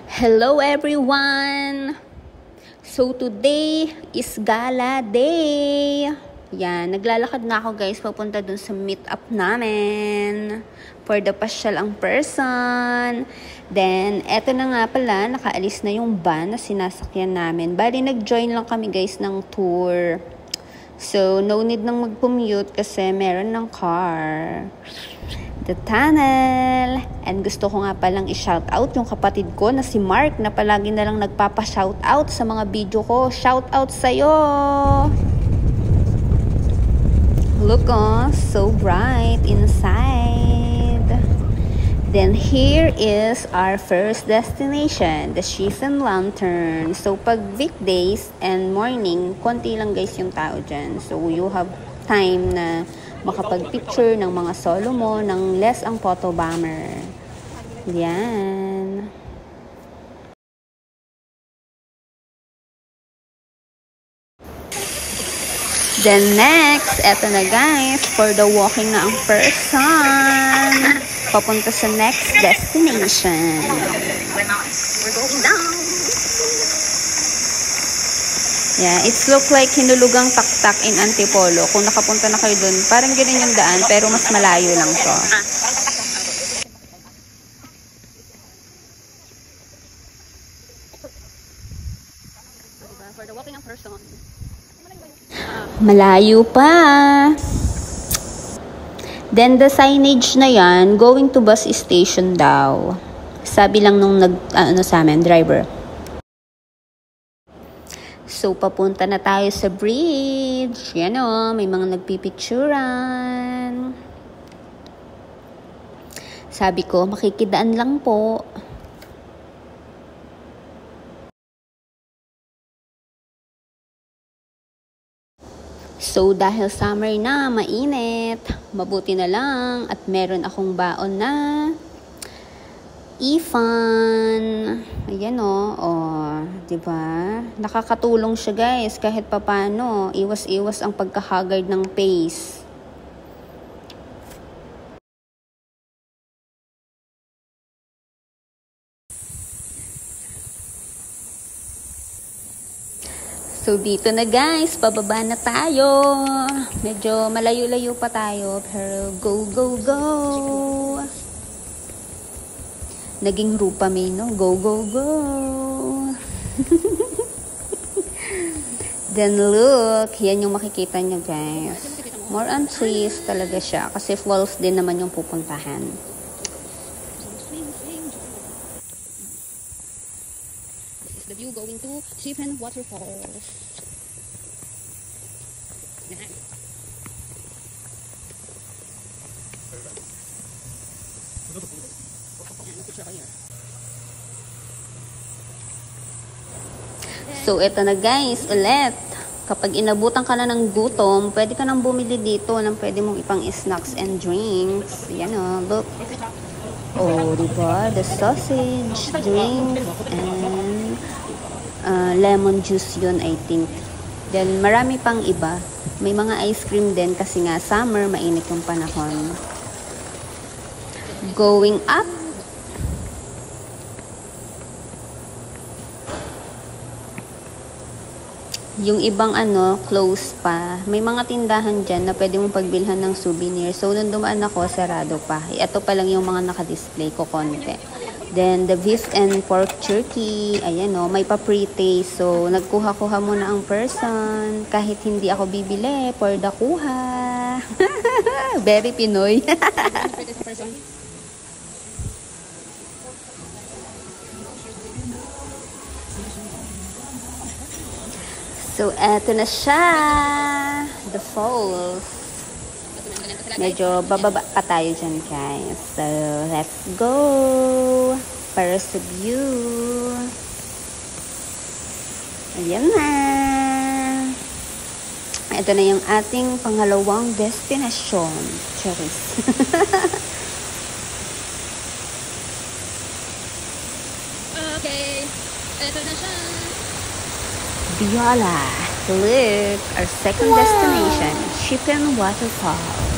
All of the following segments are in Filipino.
Hello everyone! So today is gala day. Yan, naglalakad na ako guys papunta dun sa meet up namin for the pasyal ang person. Then, eto na nga pala, nakaalis na yung van na sinasakyan namin. Bali, nag-join lang kami guys ng tour. So, no need nang mag-commute kasi meron ng car. The tunnel. And gusto ko nga palang i-shoutout yung kapatid ko na si Mark na palagi na lang nagpapa-shoutout sa mga video ko. Shoutout sa'yo! Look so bright inside. Then here is our first destination, the Shifen Lantern. So pag weekdays and morning, konti lang guys yung tao dyan. So you have time na makapag-picture ng mga solo mo ng less ang photo bomber. Yan. Then next, eto na guys, for the walking na ang person. Papunta sa next destination. We're going down. Yeah, it's look like hinulugang taktak in Antipolo. Kung nakapunta na kayo dun, parang ganun yung daan, pero mas malayo lang to. For the walking person. Malayo pa. Then the signage na yan, going to bus station daw. Sabi lang nung sa amin, driver. So, papunta na tayo sa bridge. Yan o, may mga nagpipicturan. Sabi ko, makikidaan lang po. So, dahil summer na, mainit, mabuti na lang at meron akong baon na ifan. Ayan o, diba? Nakakatulong siya guys, kahit papano, iwas-iwas ang pagkahagard ng pace. So, dito na guys, pababa na tayo. Medyo malayo-layo pa tayo, pero go, go, go! Naging rupa may, no? Go, go, go! Then look, yan yung makikita nyo guys. More on trees talaga siya, kasi falls din naman yung pupuntahan. The view going to Shifen Waterfalls. So, eto na guys, ulit. Kapag inabutan ka na ng gutom, pwede ka nang bumili dito ng pwede mong ipang snacks and drinks. Yan o, look. Oh, diba? The sausage, drinks, and lemon juice yun, I think. Then, marami pang iba. May mga ice cream din kasi nga summer, mainit yung panahon. Going up. Yung ibang close pa. May mga tindahan dyan na pwede mong pagbilhan ng souvenir. So, nung dumaan ako, sarado pa. Ito pa lang yung mga naka-display ko konti. Then, the beef and pork jerky. Ayan o, may pa-pre-taste. So, nagkuha-kuha muna ang person. Kahit hindi ako bibili, for the kuha. Very Pinoy. So, eto na siya. The falls. Medyo bababa pa tayo dyan, guys. So, let's go. Para sa view. Ayan na. Ito na yung ating pangalawang destinasyon. Charis. Okay. Ito na siya. Biola. Look, our second destination, Shifen Waterfalls.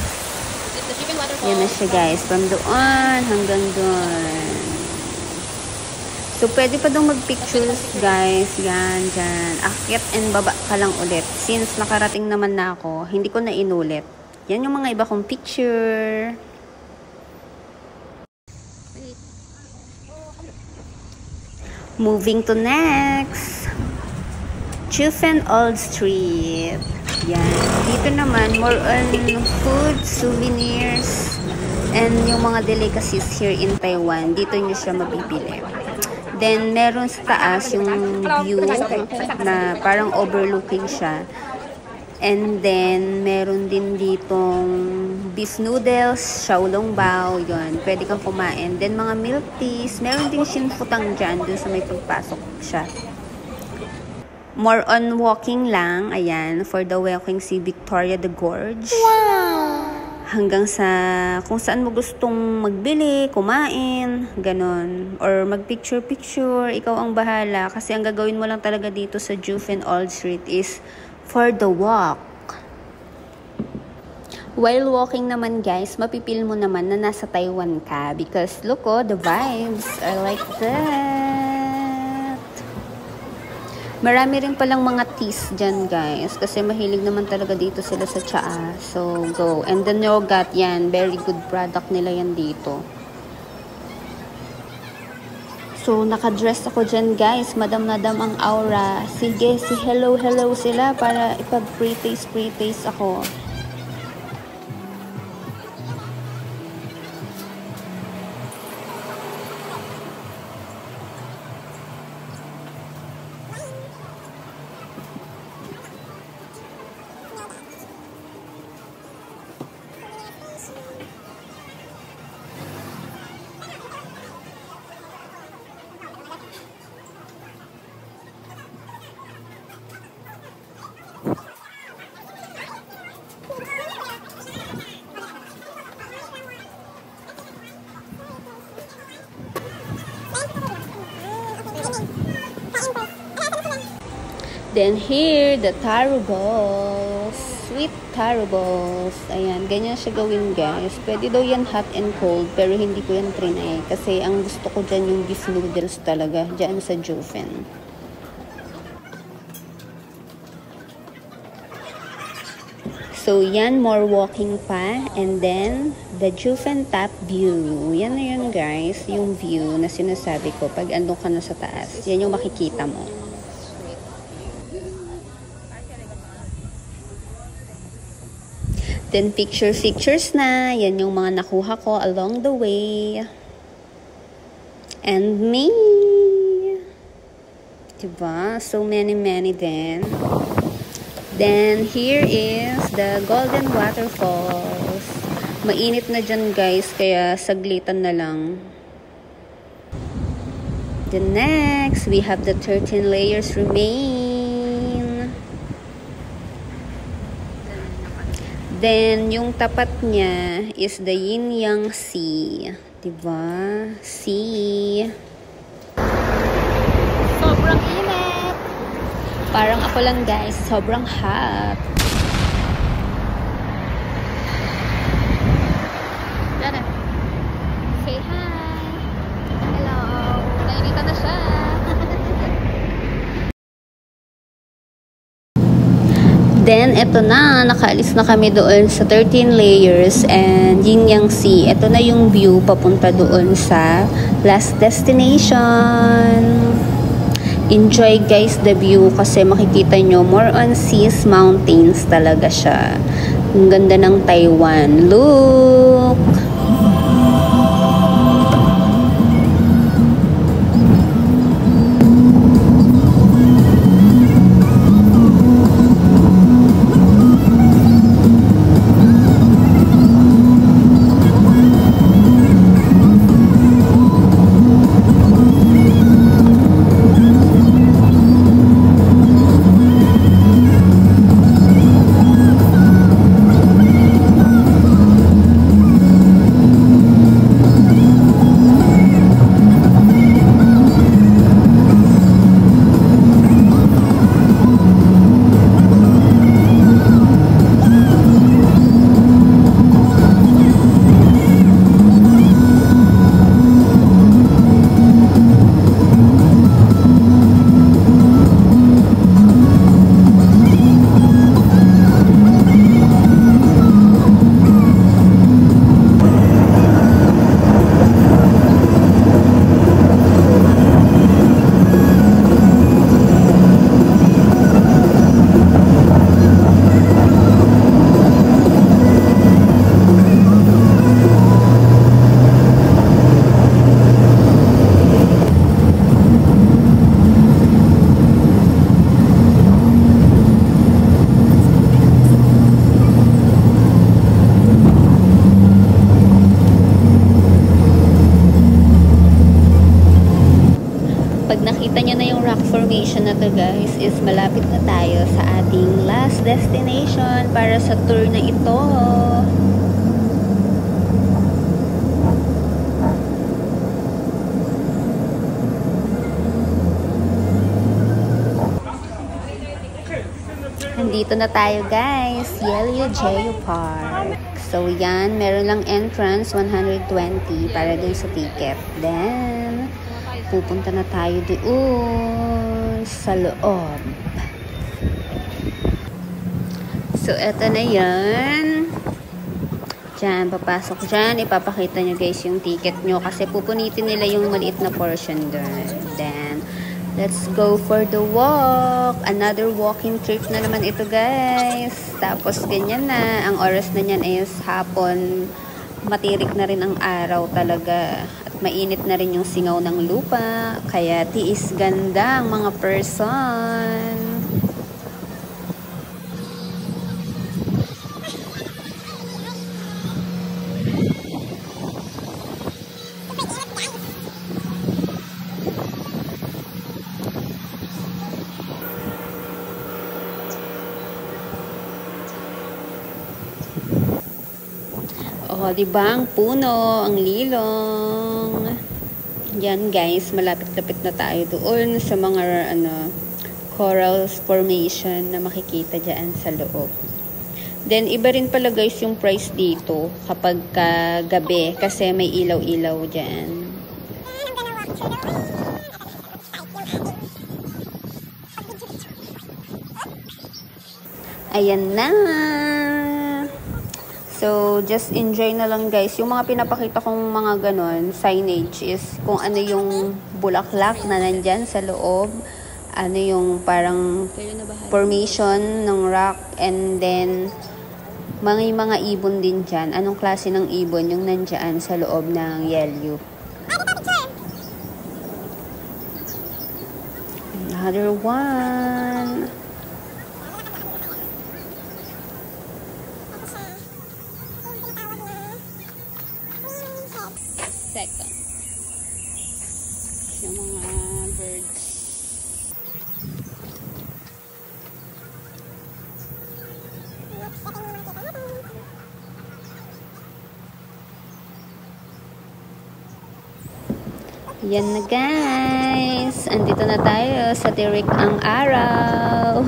It's the Shifen Waterfalls. Yan na siya guys, from doon hanggang doon. So, pwede pa daw mag-pictures, guys. Yan, dyan. Akyat and baba ka lang ulit. Since nakarating naman na ako, hindi ko na inulit. Yan yung mga iba kong picture. Moving to next. Chufen Old Street. Yan. Dito naman, more on food, souvenirs, and yung mga delicacies here in Taiwan. Dito nyo siya mabibili. Then, meron sa taas yung view na parang overlooking siya. And then, meron din ditong beef noodles, xiaolongbao, yun. Pwede kang kumain. Then, mga milk teas. Meron din shinfutang dyan, dun sa may pagpasok siya. More on walking lang, ayan, for the walking si Victoria the Gorge. Wow! Hanggang sa kung saan mo gustong magbili, kumain, ganon. Or mag-picture-picture, ikaw ang bahala. Kasi ang gagawin mo lang talaga dito sa Chufen Old Street is for the walk. While walking naman guys, mapipil mo naman na nasa Taiwan ka. Because look oh, the vibes are like that. Marami rin palang mga teas dyan guys. Kasi mahilig naman talaga dito sila sa tsaa. So go. And the yogurt yan. Very good product nila yan dito. So nakadress ako dyan guys. Madam ang aura. Sige, si hello sila para ipag-pre-taste ako. Then here, the taro balls. Sweet taro balls. Ayan, ganyan siya gawin guys. Pwede daw yan hot and cold, pero hindi ko yan trinay. Kasi ang gusto ko dyan yung beef noodles talaga, dyan sa Chufen. So, yan, more walking pa. And then, the Chufen top view. Yan na yun guys, yung view na sinasabi ko pag andun ka na sa taas. Yan yung makikita mo. Then, pictures na. Yan yung mga nakuha ko along the way. And me. Diba? So many din. Then, here is the Golden Waterfalls. Mainit na dyan, guys. Kaya, saglitan na lang. Then, next, we have the 13 layers remain. Then, yung tapat niya is the Yin-Yang Sea. Diba? Sea. Sobrang init. Parang ako lang guys, sobrang hot. Tara. Say hi. Hello. Nainita na siya. Then, eto na, nakaalis na kami doon sa 13 layers and Yin-Yang Sea. Eto na yung view papunta doon sa last destination. Enjoy guys the view kasi makikita nyo more on seas, mountains talaga siya. Ang ganda ng Taiwan. Look! nakita nyo na yung rock formation na to guys, is malapit na tayo sa ating last destination para sa tour na ito. Nandito na tayo guys, Yellow Geopark. So yan, meron lang entrance 120 para dun sa ticket. Then pupunta na tayo doon sa loob. So eto na yan. Diyan, papasok dyan. Ipapakita nyo guys yung ticket nyo kasi pupunitin nila yung maliit na portion doon. Then let's go for the walk. Another walking trip na naman ito guys. Tapos ganyan na. Ang oras na niyan is hapon. Matirik na rin ang araw talaga. At mainit na rin yung singaw ng lupa. Kaya tiis ganda ang mga person. Oh, diba? Ang puno, ang lilong. Yan guys, malapit-lapit na tayo doon sa mga coral formation na makikita dyan sa loob. Then, iba rin pala guys yung price dito kapag gabi kasi may ilaw-ilaw dyan. Ayan na! So, just enjoy na lang guys. Yung mga pinapakita kong mga ganon, signage is kung ano yung bulaklak na nandyan sa loob. Ano yung parang formation ng rock. And then, mga ibon din dyan. Anong klase ng ibon yung nandyan sa loob ng Yellow. Another one. Second. Yung mga birds. Yan na guys. Andito na tayo sa tirik ang araw.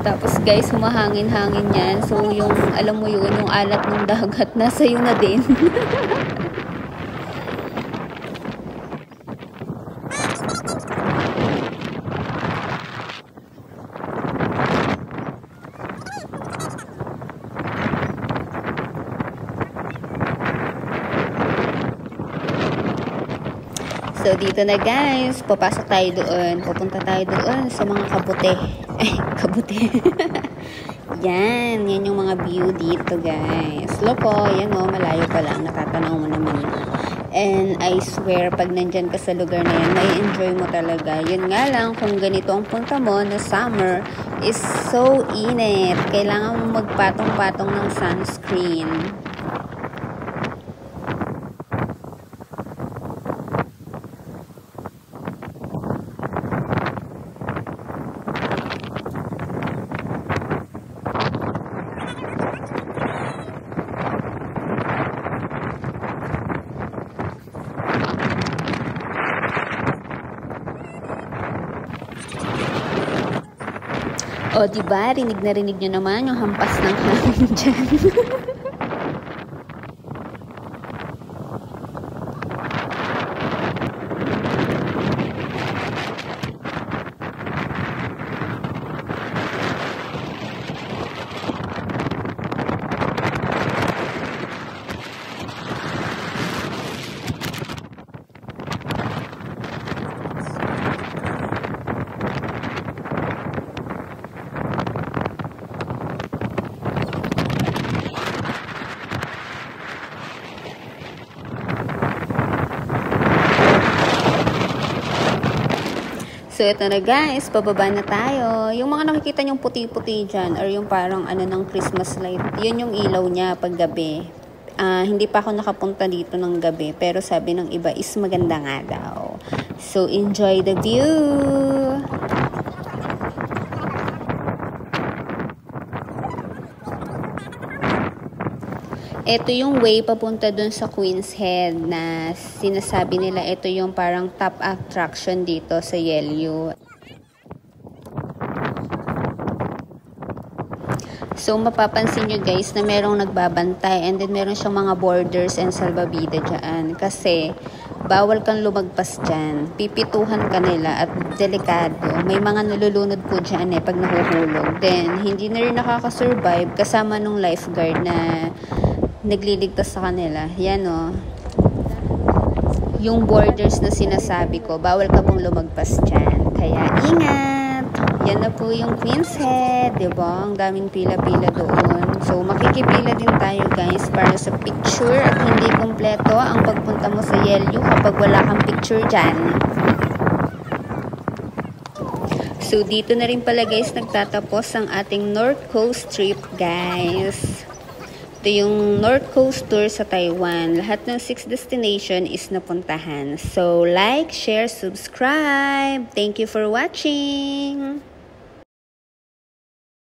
Tapos guys, humahangin-hangin yan. So yung, alam mo yun, yung alat ng dagat, nasa yun na din. So, dito na guys. Papasok tayo doon. Pupunta tayo doon sa mga kabute. Ay, kabute. Yan. Yan yung mga view dito guys. Loko. Yan o. Malayo pa lang. Natatanaw mo naman. And I swear, pag nandyan ka sa lugar na yan, may enjoy mo talaga. Yun nga lang, kung ganito ang punta mo na summer, is so init. Kailangan mo magpatong-patong ng sunscreen. O, diba? Rinig na rinig nyo naman yung hampas ng hangin dyan. So, ito na guys, pababa na tayo. Yung mga nakikita nyong puti-puti dyan, or yung parang ano ng Christmas light, yun yung ilaw niya pag gabi. Hindi pa ako nakapunta dito ng gabi, pero sabi ng iba is maganda nga daw. So, enjoy the view! Ito yung way papunta dun sa Queen's Head na sinasabi nila ito yung parang top attraction dito sa Yelyu. So, mapapansin nyo guys na merong nagbabantay and then meron siyang mga borders and salbabida dyan. Kasi, bawal kang lumagpas dyan. Pipituhan ka nila at delikado. May mga nalulunod po dyan pag nahuhulog. Then, hindi na rin nakakasurvive kasama nung lifeguard na nagliligtas sa kanila. Yan o. Yung borders na sinasabi ko, bawal ka pong lumagpas dyan. Kaya ingat! Yan na po yung Queen's Head. Diba? Ang daming pila-pila doon. So, makikipila din tayo guys para sa picture at hindi kompleto ang pagpunta mo sa Yelyu kapag wala kang picture dyan. So, dito na rin pala guys nagtatapos ang ating North Coast trip guys. Ito yung North Coast Tour sa Taiwan. Lahat ng 6 destination is napuntahan. So, like, share, subscribe. Thank you for watching!